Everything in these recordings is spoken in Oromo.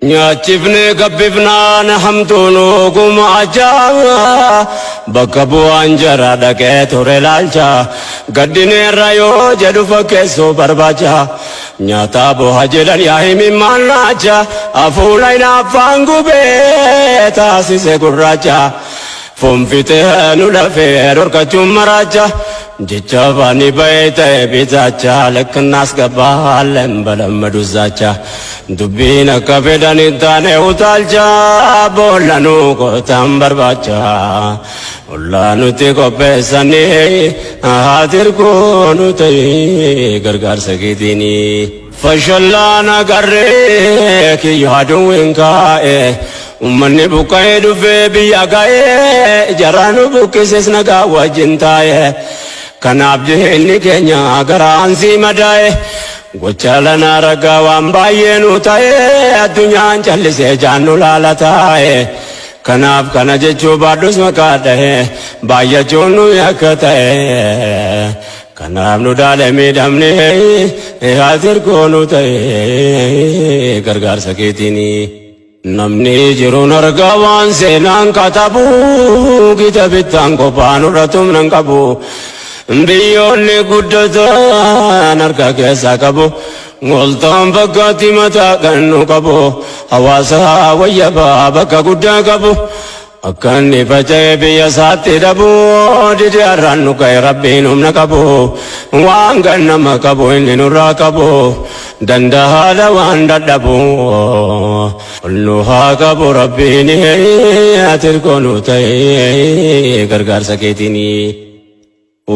Nyaachifne gabbifnaan hamtuunu gumaacha bakka bu'aan jara dhaqee ture laalcha gaddineerra yoo jedhu fakkeessuu barbaacha nyaata bu'a jedhan yaa himimmaan naacha hafuula hinaaffaan gubee taasise gurraacha fonfitee nu lafee dhorkachuun maraacha jecha baani ba'ee ta'e bitaacha lekkannaas gabbaa lembalamadu zaacha dubbiin akka fedhan hin taane utaalcha boollanuu kootaan barbaacha ollaa nuti qopheessanii haatirkoo nu ta'e gargaarsa keetiini fashallaan agarree kiyya aduun kaa'e ummanni buqqa'ee dhufee biyya ga'ee jaraanu buqqises nagaa wajjin taa'e kanaaf jireenyi keenya garaan sii madaa'e gocha lanaa ragaa waan baay'ee nu ta'e addunyaan callisee jaannu laala taa'e kanaaf kana jechuu baadhus maqaa dha'e baay'achuun nu akka ta'e kanaaf nu daale miidhamne haatirkoo nu ta'e gargaarsa keetiini. Namni jiruun argaa waan seenaan katabu kitabittaan qophaan irratum nan qabu biyyoonni guddatan harka keessaa qabu goltaan fakkaatti mataa kan nu qabu hawaasa wayyabaa bakka guddaa qabu akka inni faca'ee biyya isaatti dhabu didi har'aan nu ka'e rabbiin humna qabu waan gannama qabu inni nurraa qabu dandahaadha waan dadhabu olnu haa qabu rabbiin haatirkoo nu ta'e gargaarsa keetiini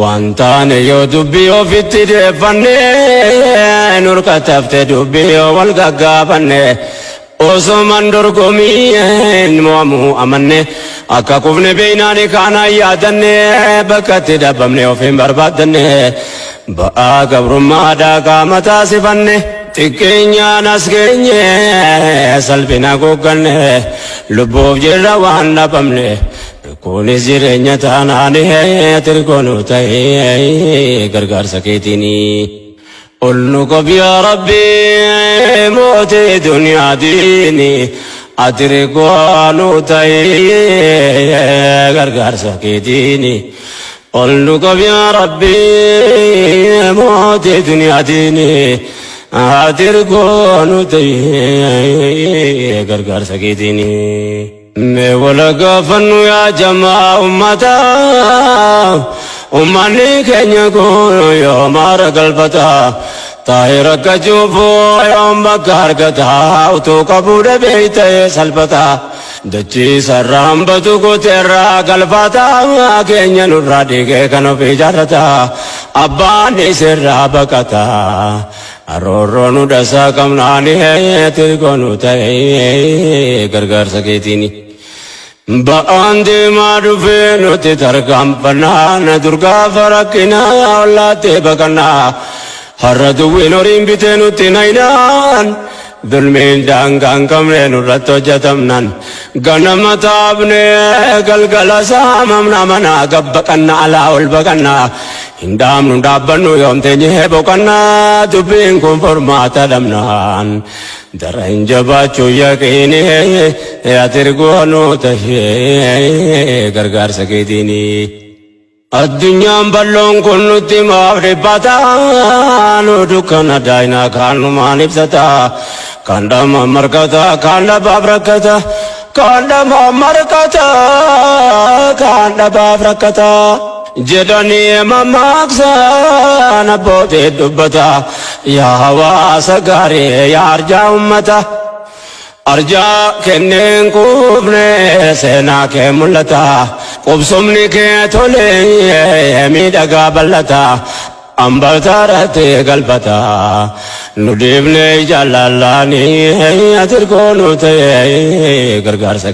waan taane yoo dubbii ofitti deeffanne nurka tafte dubbii yoo wal gaggaafanne osoman dorgomii mo'amu amanne akka kufne beeynaani kaanaan yaadanne bakka itti dhabamne ofiin barbaaddanne ba'aa gabrummaadhaa qaama taasifanne xiqqeenyaan as geenye salphina gogganne lubbuuf jirra waan dhabamne kunis jireenya taanaan haatirkoo nu ta'e gargaarsa keetiini. Olnu qofi yaa Rabbi mootii duniyaa diini haatirkoo nu ta'e gargaarsa keetiini. Olnu qofi yaa Rabbi mootii duniyaa diini haatirkoo nu ta'e gargaarsa keetiini. Mee wala gaafannu yaa jamaa ummataa ummanni keenya kun yoo maara galfataa taa'ee rakkachuufoo yoom bakka argataa utuu qabuu dhabee ta'ee salphataa dachii sarraan batu kuteerraa galfataa keenya nurraa dhiigee kan ofii jaarrataa abbaan isirraa baqataa aroorroo nu dhasaa qabnaani haatirkoo nu ta'e gargaarsa keetiini. Ba'aan deemaa dhufee nuti tarkaanfannaa durgaafa rakkinaa ollaattee baqannaa har'a duwwiin horiin bitee nutti naynaan dulmiin daangaan qabne nurratti hojjetamnan ganama taabnee galgala saamamna manaa gabbaqannaa alaa ol baqannaa hin dhaabnu dhaabbannu yoom teenyee boqannaa dubbiin kun furmaata dhabnaan dara hin jabaachuu yaqiini haatirkoo nu ta'e gargaarsa keetiini. Addunyaan balloon kun nutti maaf dhiphataa nu dukkana daayinaa kaan numaan ibsataa kaan dhamaan markataa kaan dhabaaf rakkataa kaan dhamaan markataa kaan dhabaaf rakkataa jedhanii mammaaksan abbootii dubbataa yaa hawaasa gaarii yaa arjaa ummata arjaa kenneen qubne seenaa kee mul'ata qubsumni kee tolee miidhagaa bal'ata ambaltaarratti galfata nu dhiibnee jaallallaanii haatirkoo nu ta'e gargaarsa kee.